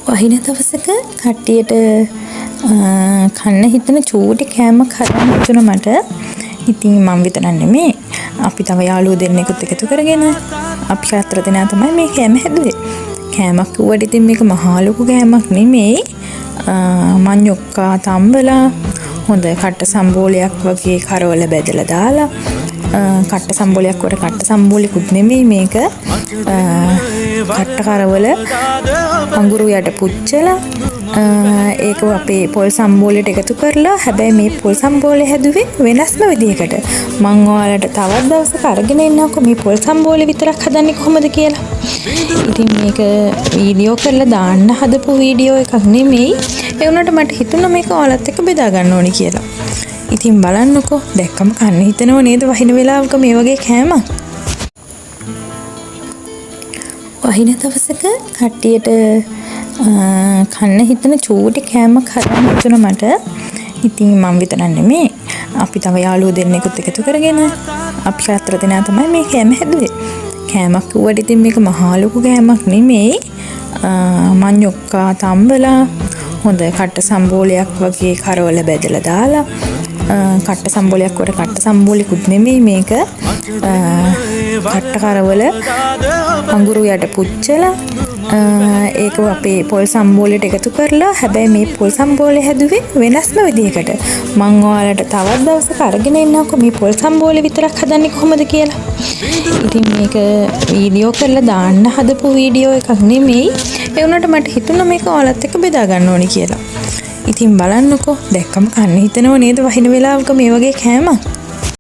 වහින දවසක කට්ටියට කන්න හිතන චූටි කෑමක් හදන්න හිතුණා මට. ඉතින් මම විතරක් නෙමෙයි. අපි තව යාළුවෝ දෙන්නෙකුත් එකතු කරගෙන අපි 4 දෙනා තමයි මේ කෑම හැදුවේ. කෑමක් කිව්වට ඉතින් මේක මහා ලොකු කෑමක් නෙමෙයි. මඤ්ඤොක්කා තම්බලා හොඳ කට්ට සම්බෝලයක් වගේ කරවල බෙදලා දාලා කට්ට සම්බෝලයක් වල කට්ට සම්බෝලෙකුත් නෙමෙයි මේක. කට්ට කරවල අඟුරු යට පුච්චලා ඒක අපේ පොල් සම්බෝලයට එකතු කරලා හැබැයි මේ පොල් සම්බෝලේ හැදුවේ වෙනස්ම විදිහකට. මම ඔයාලට තවත් දවසක අරගෙන එන්නම්කෝ මේ පොල් සම්බෝලේ විතරක් හදන්නේ කොහොමද කියලා. ඉතින් මේක වීඩියෝ කරලා දාන්න හදපු වීඩියෝ එකක් නෙමෙයි. ඒ වුණාට මට හිතුණා මේක ඔයාලත් එක්ක බෙදා ගන්න ඕනි කියලා. ඉතින් බලන්නකෝ දැක්කම කන්න හිතෙනව නේද වහින වෙලාවක මේ වගේ කෑමක්. වහින දවසක කට්ටියට කන්න හිතන චූටි කෑමක් හදන්න හිතුණා මට. ඉතින් මම විතරක් නෙමෙයි. අපි තව යාළුවෝ දෙන්නෙකුත් එකතු කරගෙන අපි 4 දෙනා තමයි මේ කෑම හැදුවේ. කෑමක් කිව්වට ඉතින් මේක මහා ලොකු කෑමක් නෙමෙයි. මඤ්ඤොක්කා තම්බලා හොඳ කට්ට සම්බෝලයක් වගේ කරවල බෙදලා දාලා කට්ට සම්බෝලයක් වල කට්ට සම්බෝලෙකුත් නෙමෙයි මේක. කට්ට කරවල අඟුරු යට පුච්චලා ඒක අපේ පොල් සම්බෝලයට එකතු කරලා හැබැයි මේ පොල් සම්බෝලේ හැදුවේ වෙනස්ම විදිහකට. මම ඔයාලට තවත් දවසක අරගෙන එන්නම්කෝ මේ පොල් සම්බෝලේ විතරක් හදන්නේ කොහොමද කියලා. ඉතින් මේක වීඩියෝ කරලා දාන්න හදපු වීඩියෝ එකක් නෙමෙයි. ඒ වුණාට මට හිතුණා මේක ඔයාලත් එක්ක බෙදා ගන්න ඕනි කියලා. ඉතින් බලන්නකෝ දැක්කම කන්න හිතෙනව නේද වහින වෙලාවක මේ වගේ කෑමක්.